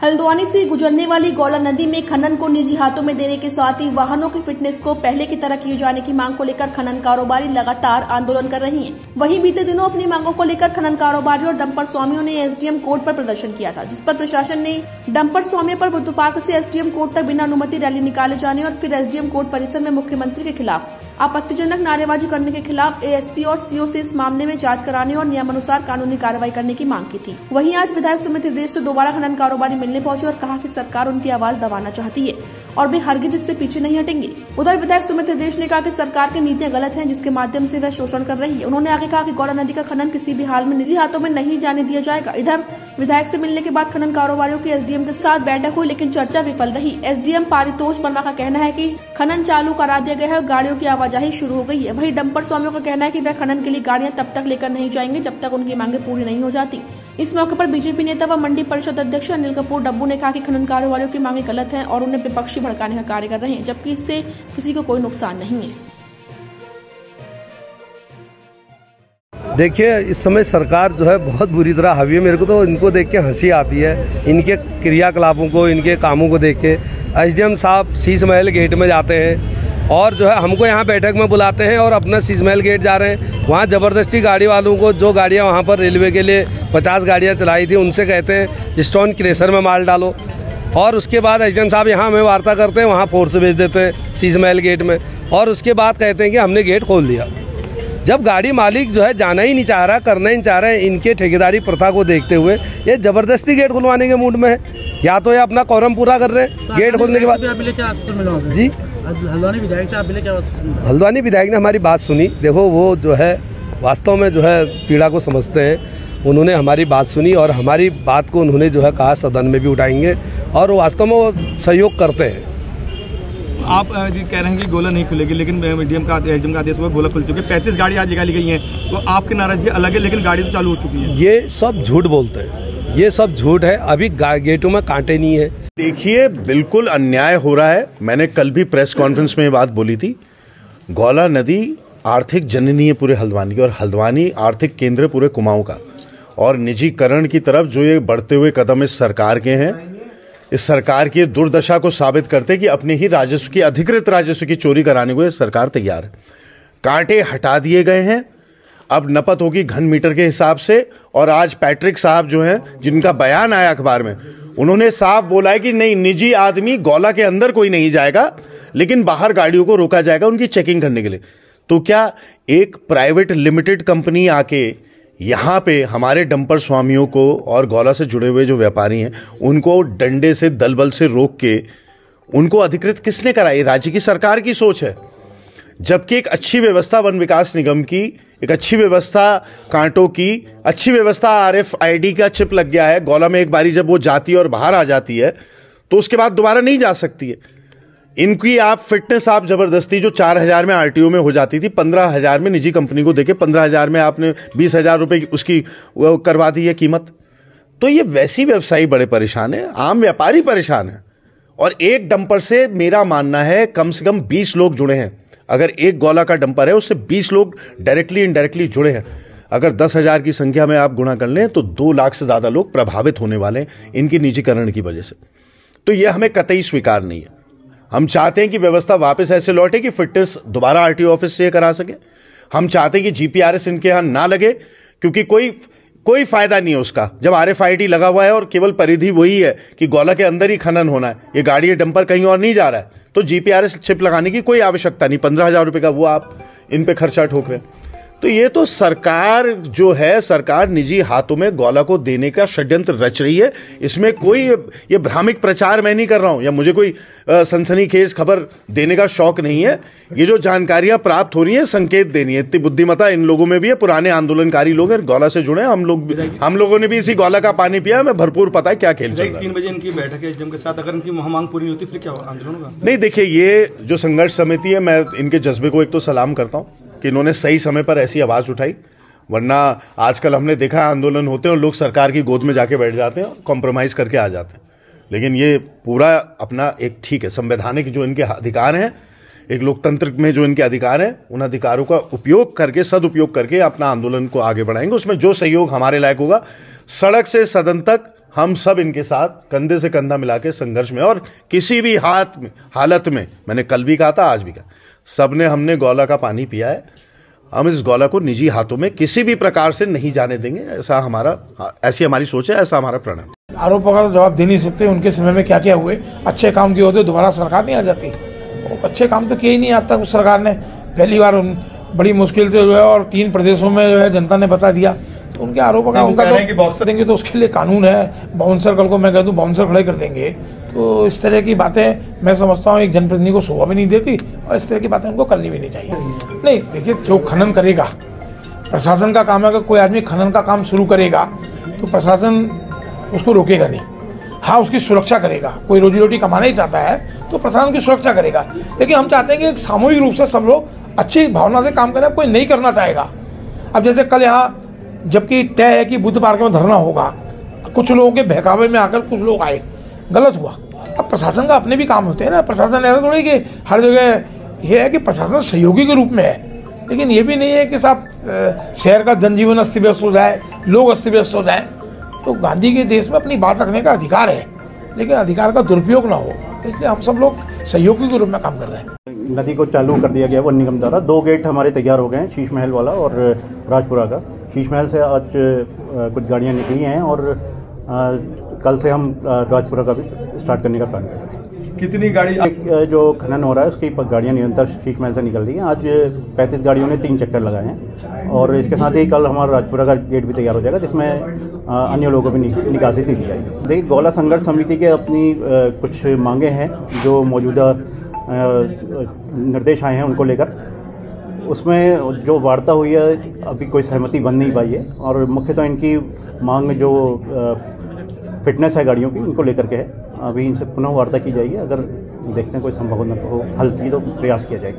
हल्द्वानी से गुजरने वाली गौला नदी में खनन को निजी हाथों में देने के साथ ही वाहनों की फिटनेस को पहले की तरह किए जाने की मांग को लेकर खनन कारोबारी लगातार आंदोलन कर रही हैं। वहीं बीते दिनों अपनी मांगों को लेकर खनन कारोबारियों और डंपर स्वामियों ने एसडीएम कोर्ट पर प्रदर्शन किया था, जिस पर प्रशासन ने डंपर स्वामियों पर बुद्ध पार्क से एसडीएम कोर्ट तक बिना अनुमति रैली निकाले जाने और फिर एसडीएम कोर्ट परिसर में मुख्यमंत्री के खिलाफ आपत्तिजनक नारेबाजी करने के खिलाफ एएसपी और सीओ से इस मामले में जांच कराने और नियमानुसार कानूनी कार्रवाई करने की मांग की थी। वहीं आज विधायक सुमित हृदयेश से दोबारा खनन कारोबारी मिलने पहुंचे और कहा कि सरकार उनकी आवाज दबाना चाहती है और वे हरगिज इससे पीछे नहीं हटेंगे। उधर विधायक सुमित हृदयेश ने कहा कि सरकार की नीतियां गलत हैं, जिसके माध्यम से वह शोषण कर रही है। उन्होंने आगे कहा कि गौड़ा नदी का खनन किसी भी हाल में निजी हाथों में नहीं जाने दिया जाएगा। इधर विधायक से मिलने के बाद खनन कारोबारियों की एसडीएम के साथ बैठक हुई, लेकिन चर्चा विफल रही। एसडीएम पारितोष वर्मा का कहना है कि खनन चालू करा दिया गया है और गाड़ियों की आवाजाही शुरू हो गई है। वहीं डंपर स्वामियों का कहना है कि वह खनन के लिए गाड़ियां तब तक लेकर नहीं जाएंगे जब तक उनकी मांगे पूरी नहीं हो जाती। इस मौके पर बीजेपी नेता व मंडी परिषद अध्यक्ष अनिल कपूर डब्बू ने कहा कि खनन कारोबारियों की मांगे गलत हैं और उन्हें विपक्षी भड़काने का कार्य कर रहे हैं, जबकि इससे किसी को कोई नुकसान नहीं है। देखिए, इस समय सरकार जो है बहुत बुरी तरह हावी है। मेरे को तो इनको देख के हंसी आती है, इनके क्रियाकलापों को, इनके कामों को देख के। एसडीएम साहब शीश महल गेट में जाते हैं और जो है हमको यहाँ बैठक में बुलाते हैं और अपना शीश महल गेट जा रहे हैं। वहाँ ज़बरदस्ती गाड़ी वालों को, जो गाड़ियाँ वहाँ पर रेलवे के लिए 50 गाड़ियाँ चलाई थी, उनसे कहते हैं स्टोन क्रेशर में माल डालो। और उसके बाद एसडीएम साहब यहाँ हमें वार्ता करते हैं, वहाँ फोर्स भेज देते हैं शीश महल गेट में, और उसके बाद कहते हैं कि हमने गेट खोल दिया। जब गाड़ी मालिक जो है जाना ही नहीं चाह रहा, करना ही नहीं चाह रहा है, इनके ठेकेदारी प्रथा को देखते हुए ये ज़बरदस्ती गेट खुलवाने के मूड में है। या तो ये अपना कॉरम पूरा कर रहे हैं गेट खोलने के बाद। जी, हल्द्वानी विधायक से आप मिले क्या? हल्द्वानी विधायक ने हमारी बात सुनी। देखो, वो जो है वास्तव में जो है पीड़ा को समझते हैं। उन्होंने हमारी बात सुनी और हमारी बात को उन्होंने जो है कहा सदन में भी उठाएंगे, और वास्तव में वो सहयोग करते हैं। आप जी कह रहे हैं कि गोला नहीं खुलेगी, लेकिन एसडीएम का आदेश हुआ, गोला खुल चुके, 35 गाड़ी आज निकाली गई हैं, तो आपकी नाराजगी अलग है, लेकिन गाड़ी तो चालू हो चुकी है। ये सब झूठ बोलते हैं, ये सब झूठ है। अभी गेटों में कांटे नहीं है। देखिए, बिल्कुल अन्याय हो रहा है। मैंने कल भी प्रेस कॉन्फ्रेंस में ये बात बोली थी। गौला नदी आर्थिक जननी है पूरे हल्द्वानी की, और हल्द्वानी आर्थिक केंद्र पूरे कुमाऊं का। और निजीकरण की तरफ जो ये बढ़ते हुए कदम इस सरकार के हैं, इस सरकार की दुर्दशा को साबित करते कि अपने ही राजस्व की, अधिकृत राजस्व की चोरी कराने को ये सरकार तैयार है। कांटे हटा दिए गए हैं, अब नपत होगी घन मीटर के हिसाब से। और आज पैट्रिक साहब जो हैं, जिनका बयान आया अखबार में, उन्होंने साफ बोला है कि नहीं, निजी आदमी गौला के अंदर कोई नहीं जाएगा, लेकिन बाहर गाड़ियों को रोका जाएगा उनकी चेकिंग करने के लिए। तो क्या एक प्राइवेट लिमिटेड कंपनी आके यहाँ पे हमारे डंपर स्वामियों को और गौला से जुड़े हुए जो व्यापारी हैं, उनको डंडे से, दलबल से रोक के उनको अधिकृत किसने कराई? राज्य की सरकार की सोच है। जबकि एक अच्छी व्यवस्था वन विकास निगम की, एक अच्छी व्यवस्था कांटों की, अच्छी व्यवस्था RFID का चिप लग गया है गौला में। एक बारी जब वो जाती है और बाहर आ जाती है तो उसके बाद दोबारा नहीं जा सकती है। इनकी आप फिटनेस आप जबरदस्ती, जो 4000 में RTO में हो जाती थी, 15,000 में निजी कंपनी को देके 15,000 में आपने 20,000 रुपए उसकी करवा दी है कीमत। तो ये वैसी व्यवसायी बड़े परेशान है, आम व्यापारी परेशान है। और एक डंपर से मेरा मानना है कम से कम 20 लोग जुड़े हैं। अगर एक गौला का डंपर है, उससे 20 लोग डायरेक्टली इनडायरेक्टली जुड़े हैं। अगर 10,000 की संख्या में आप गुणा कर लें तो 2 लाख से ज़्यादा लोग प्रभावित होने वाले हैं इनकी निजीकरण की वजह से। तो यह हमें कतई स्वीकार नहीं है। हम चाहते हैं कि व्यवस्था वापस ऐसे लौटे कि फिटनेस दोबारा RTO ऑफिस से करा सके। हम चाहते हैं कि GPRS इनके यहाँ ना लगे, क्योंकि कोई फायदा नहीं है उसका जब RFID लगा हुआ है और केवल परिधि वही है कि गौला के अंदर ही खनन होना है, ये गाड़ी या डंपर कहीं और नहीं जा रहा है। तो GPRS चिप लगाने की कोई आवश्यकता नहीं। 15,000 रुपये का वो आप इन पे खर्चा ठोक रहे हैं। तो ये तो सरकार जो है, सरकार निजी हाथों में गौला को देने का षड्यंत्र रच रही है। इसमें कोई ये भ्रामिक प्रचार मैं नहीं कर रहा हूं, या मुझे कोई सनसनीखेज खबर देने का शौक नहीं है। ये जो जानकारियां प्राप्त हो रही है, संकेत देनी है। इतनी बुद्धिमत्ता इन लोगों में भी है। पुराने आंदोलनकारी लोग हैं, गौला से जुड़े हैं। हम लोगों ने भी इसी गौला का पानी पिया, हमें भरपूर पता है क्या खेल चल रहा है। 3 बजे इनकी बैठक है एसडीएम के साथ, अगर इनकी मांग पूरी नहीं होती फिर क्या आंदोलन होगा? नहीं, देखिए, ये जो संघर्ष समिति है, मैं इनके जज्बे को एक तो सलाम करता हूँ कि इन्होंने सही समय पर ऐसी आवाज़ उठाई। वरना आजकल हमने देखा आंदोलन होते हैं और लोग सरकार की गोद में जाके बैठ जाते हैं, कॉम्प्रोमाइज़ करके आ जाते हैं। लेकिन ये पूरा अपना एक ठीक है, संवैधानिक जो इनके अधिकार हैं, एक लोकतंत्र में जो इनके अधिकार हैं, उन अधिकारों का उपयोग करके, सदुपयोग करके अपना आंदोलन को आगे बढ़ाएंगे। उसमें जो सहयोग हमारे लायक होगा, सड़क से सदन तक हम सब इनके साथ कंधे से कंधा मिला के संघर्ष में, और किसी भी हालत में, मैंने कल भी कहा था, आज भी कहा, सबने हमने गौला का पानी पिया है। हम इस गौला को निजी हाथों में किसी भी प्रकार से नहीं जाने देंगे, ऐसी हमारी सोच है, ऐसा हमारा प्रण है। आरोपों का तो जवाब दे नहीं सकते। उनके समय में क्या क्या हुए, अच्छे काम किए होते दोबारा सरकार नहीं आ जाती। अच्छे काम तो किए ही नहीं आज तक उस सरकार ने। पहली बार बड़ी मुश्किल से जो है और 3 प्रदेशों में जो है जनता ने बता दिया, तो उनके आरोपों का उनका तो देंगे तो उसके लिए कानून है। बाउंसर, कल को मैं कह दूं बाउंसर खड़े कर देंगे, तो इस तरह की बातें मैं समझता हूँ एक जनप्रतिनिधि को शोभा भी नहीं देती, और इस तरह की बातें उनको करनी भी नहीं चाहिए। नहीं, देखिए, जो खनन करेगा, प्रशासन का काम है। अगर कोई आदमी खनन का काम शुरू करेगा तो प्रशासन उसको रोकेगा नहीं। हाँ, उसकी सुरक्षा करेगा। कोई रोजी रोटी कमाना ही चाहता है तो प्रशासन की सुरक्षा करेगा, लेकिन हम चाहते हैं कि एक सामूहिक रूप से सब लोग अच्छी भावना से काम करें। कोई नहीं करना चाहेगा। अब जैसे कल यहाँ जबकि तय है कि बुद्ध पार्क में धरना होगा, कुछ लोगों के बहकावे में आकर कुछ लोग आए, गलत हुआ। अब प्रशासन का अपने भी काम होते हैं ना। प्रशासन ऐसा थोड़ी कि हर जगह ये है कि प्रशासन सहयोगी के रूप में है, लेकिन ये भी नहीं है कि साहब शहर का जनजीवन अस्त व्यस्त हो जाए, लोग अस्त व्यस्त हो जाए। तो गांधी के देश में अपनी बात रखने का अधिकार है, लेकिन अधिकार का दुरुपयोग ना हो, इसलिए हम सब लोग सहयोगी के रूप में काम कर रहे हैं। नदी को चालू कर दिया गया वन निगम द्वारा। 2 गेट हमारे तैयार हो गए हैं, शीश महल वाला और राजपुरा का। शीश महल से आज कुछ गाड़ियां निकली हैं और कल से हम राजपुरा का भी स्टार्ट करने का प्लान कर रहे हैं। कितनी गाड़ी जो खनन हो रहा है उसकी गाड़ियां निरंतर शीश महल से निकल रही हैं। आज 35 गाड़ियों ने 3 चक्कर लगाए हैं, और इसके साथ ही कल हमारा राजपुरा का गेट भी तैयार हो जाएगा, जिसमें अन्य लोगों को भी निकासी दी जाएगी। देखिए, गौला संघर्ष समिति के अपनी कुछ मांगे हैं जो मौजूदा निर्देश आए हैं उनको लेकर। उसमें जो वार्ता हुई है अभी कोई सहमति बन नहीं पाई है, और मुख्यतः इनकी मांग जो फिटनेस है गाड़ियों की, उनको लेकर के है। अभी इनसे पुनः वार्ता की जाएगी। अगर देखते हैं कोई संभावना हो हल की तो प्रयास किया जाएगा।